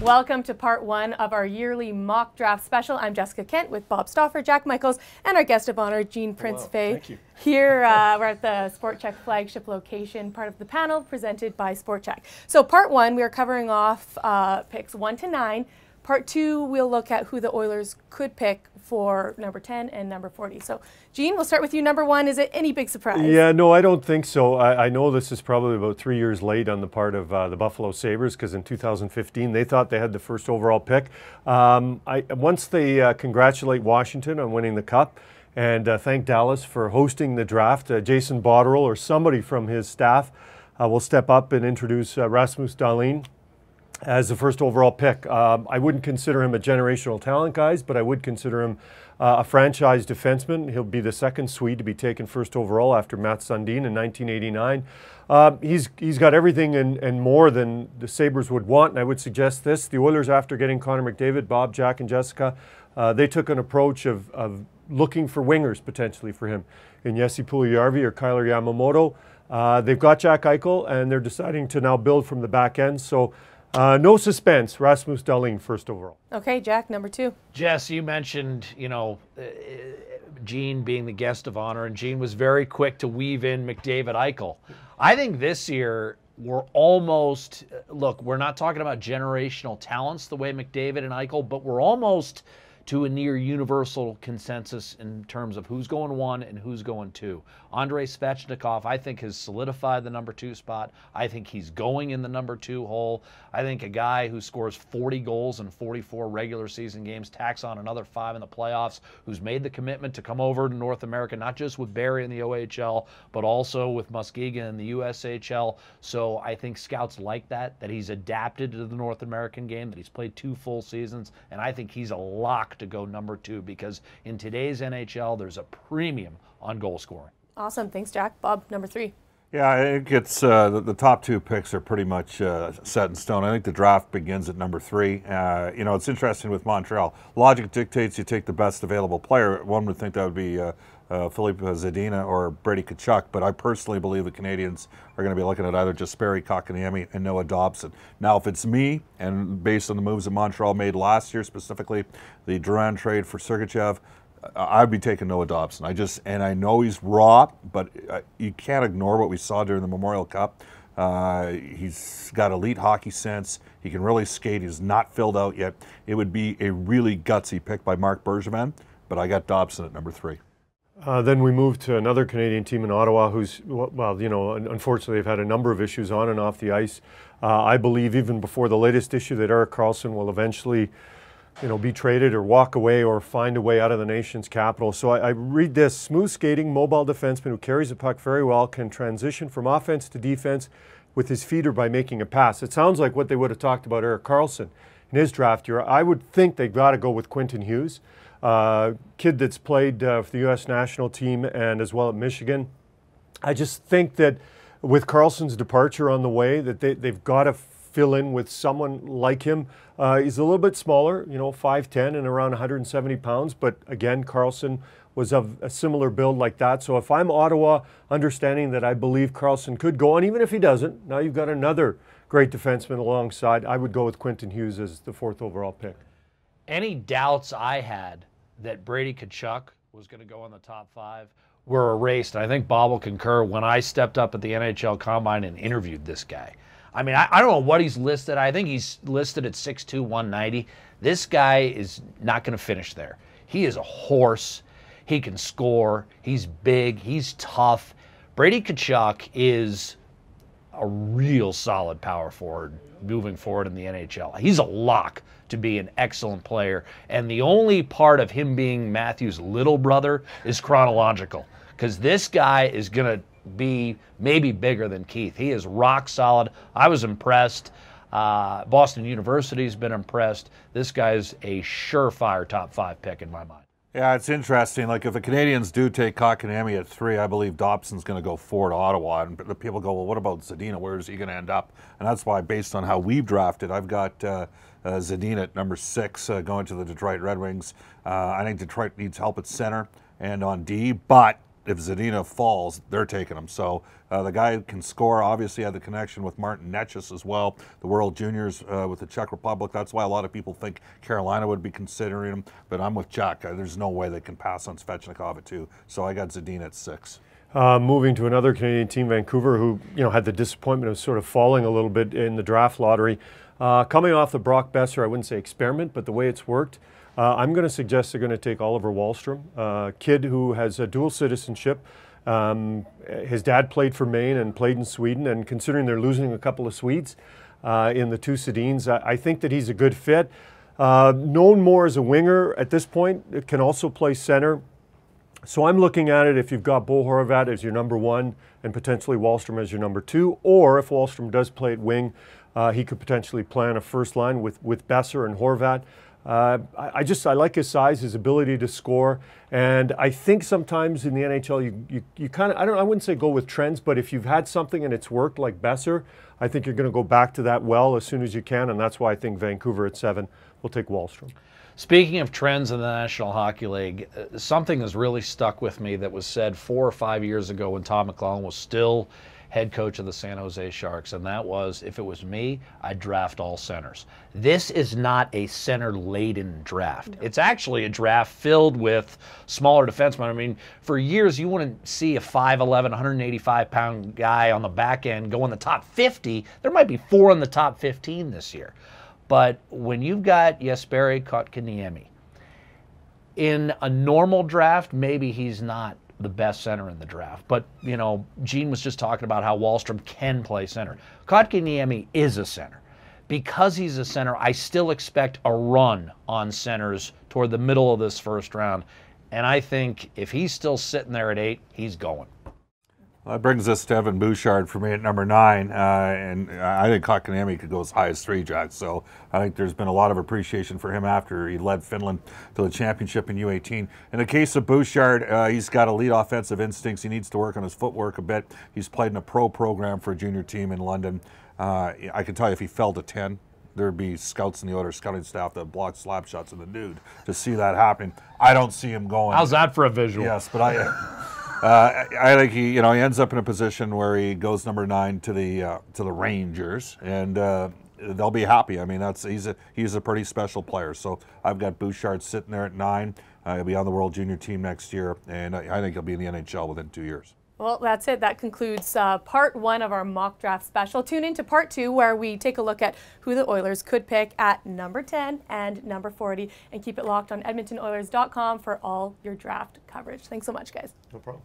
Welcome to part one of our yearly mock draft special. I'm Jessica Kent with Bob Stauffer, Jack Michaels, and our guest of honor, Jean Prince-Fay. Thank you. Here, we're at the Sport Chek flagship location, part of the panel presented by Sport Chek. So part one, we are covering off picks 1 to 9. Part two, we'll look at who the Oilers could pick for number 10 and number 40. So, Jean, we'll start with you. Number 1, is it any big surprise? Yeah, no, I don't think so. I know this is probably about 3 years late on the part of the Buffalo Sabres, because in 2015 they thought they had the first overall pick. Once they congratulate Washington on winning the Cup and thank Dallas for hosting the draft, Jason Botterill or somebody from his staff will step up and introduce Rasmus Dahlin as the first overall pick. I wouldn't consider him a generational talent, guys, but I would consider him a franchise defenseman. He'll be the second Swede to be taken first overall after Mats Sundin in 1989. He's got everything and more than the Sabres would want, and I would suggest this. The Oilers, after getting Connor McDavid, Bob, Jack, and Jessica, they took an approach of looking for wingers potentially for him in Jesse Puljujarvi or Kyler Yamamoto. They've got Jack Eichel, and they're deciding to now build from the back end. So no suspense. Rasmus Dahlin, first overall. Okay, Jack, number 2. Jess, you mentioned, Jean being the guest of honor, and Jean was very quick to weave in McDavid Eichel. I think this year we're almost, look, we're not talking about generational talents the way McDavid and Eichel, but we're almost to a near universal consensus in terms of who's going 1 and who's going 2. Andrei Svechnikov, I think, has solidified the number 2 spot. I think he's going in the number 2 hole. I think a guy who scores 40 goals in 44 regular season games, tacks on another 5 in the playoffs, who's made the commitment to come over to North America, not just with Barrie in the OHL, but also with Muskegon in the USHL. So I think scouts like that he's adapted to the North American game, that he's played 2 full seasons, and I think he's a lock to go number 2, because in today's NHL, there's a premium on goal scoring. Awesome. Thanks, Jack. Bob, number 3. Yeah, I think it's the top 2 picks are pretty much set in stone. I think the draft begins at number 3. It's interesting with Montreal. Logic dictates you take the best available player. One would think that would be Filip Zadina or Brady Tkachuk, but I personally believe the Canadians are going to be looking at either Jesperi Kotkaniemi and Noah Dobson. Now, if it's me, and based on the moves that Montreal made last year, specifically the Duran trade for Sergachev, I'd be taking Noah Dobson. I know he's raw, but you can't ignore what we saw during the Memorial Cup. He's got elite hockey sense. He can really skate. He's not filled out yet. It would be a really gutsy pick by Marc Bergevin, but I got Dobson at number 3. Then we move to another Canadian team in Ottawa who's, unfortunately they've had a number of issues on and off the ice. I believe even before the latest issue that Erik Karlsson will eventually be traded or walk away or find a way out of the nation's capital. So I read this: smooth skating, mobile defenseman who carries the puck very well, can transition from offense to defense with his feet or by making a pass. It sounds like what they would have talked about Erik Karlsson in his draft year. I would think they've got to go with Quentin Hughes, kid that's played for the U.S. national team and as well at Michigan. I just think that with Karlsson's departure on the way, that they've got to fill in with someone like him. He's a little bit smaller, 5'10" and around 170 pounds, but again, Karlsson was of a similar build like that. So if I'm Ottawa, understanding that I believe Karlsson could go, and even if he doesn't, now you've got another great defenseman alongside, I would go with Quentin Hughes as the 4th overall pick. Any doubts I had that Brady Tkachuk was going to go in the top 5 were erased. I think Bob will concur when I stepped up at the NHL Combine and interviewed this guy. I mean, I don't know what he's listed. I think he's listed at 6'2", 190. This guy is not going to finish there. He is a horse. He can score. He's big. He's tough. Brady Tkachuk is a real solid power forward moving forward in the NHL. He's a lock to be an excellent player. And the only part of him being Matthew's little brother is chronological, because this guy is going to be maybe bigger than Keith. He is rock solid. I was impressed. Boston University's been impressed. This guy's a surefire top 5 pick in my mind. Yeah, it's interesting. Like, if the Canadians do take Kotkaniemi at 3, I believe Dobson's going to go 4 to Ottawa. And the people go, well, what about Zadina? Where is he going to end up? And that's why, based on how we've drafted, I've got Zadina at number 6 going to the Detroit Red Wings. I think Detroit needs help at center and on D, but if Zadina falls, they're taking him. So the guy can score. Obviously had the connection with Martin Necas as well, the World Juniors with the Czech Republic. That's why a lot of people think Carolina would be considering him. But I'm with Jack. There's no way they can pass on Svechnikov at 2. So I got Zadina at 6. Moving to another Canadian team, Vancouver, who had the disappointment of sort of falling a little bit in the draft lottery. Coming off the Brock Besser, I wouldn't say experiment, but the way it's worked, I'm going to suggest they're going to take Oliver Wahlstrom, kid who has a dual citizenship. His dad played for Maine and played in Sweden, and considering they're losing a couple of Swedes in the two Sedins, I think that he's a good fit. Known more as a winger at this point, can also play center. So I'm looking at it if you've got Bo Horvat as your number 1 and potentially Wahlstrom as your number 2, or if Wahlstrom does play at wing, he could potentially plan a first line with Besser and Horvat. I like his size, his ability to score, and I think sometimes in the NHL you kind of, I wouldn't say go with trends, but if you've had something and it's worked like Besser, I think you're going to go back to that well as soon as you can, and that's why I think Vancouver at 7 will take Wahlstrom. Speaking of trends in the National Hockey League, something has really stuck with me that was said 4 or 5 years ago when Tom McClellan was still head coach of the San Jose Sharks, and that was, if it was me, I'd draft all centers. This is not a center-laden draft. No. It's actually a draft filled with smaller defensemen. I mean, for years, you wouldn't see a 5'11", 185-pound guy on the back end go in the top 50. There might be 4 in the top 15 this year. But when you've got Jesperi Kotkaniemi, in a normal draft, maybe he's not the best center in the draft. But, Gene was just talking about how Wahlstrom can play center. Kotkaniemi is a center. Because he's a center, I still expect a run on centers toward the middle of this first round. And I think if he's still sitting there at 8, he's going. Well, that brings us to Evan Bouchard for me at number 9, and I think Kotkaniemi could go as high as 3, Jack. So I think there's been a lot of appreciation for him after he led Finland to the championship in U18. In the case of Bouchard, he's got elite offensive instincts. He needs to work on his footwork a bit. He's played in a pro program for a junior team in London. I can tell you if he fell to 10, there'd be scouts in the Oilers scouting staff that block slap shots in the nude to see that happen. I don't see him going. How's that for a visual? Yes, but I think he ends up in a position where he goes number 9 to the Rangers, and they'll be happy. I mean, he's a pretty special player. So I've got Bouchard sitting there at 9. He'll be on the World Junior team next year, and I think he'll be in the NHL within 2 years. Well, that's it. That concludes part 1 of our mock draft special. Tune into part 2 where we take a look at who the Oilers could pick at number 10 and number 40. And keep it locked on EdmontonOilers.com for all your draft coverage. Thanks so much, guys. No problem.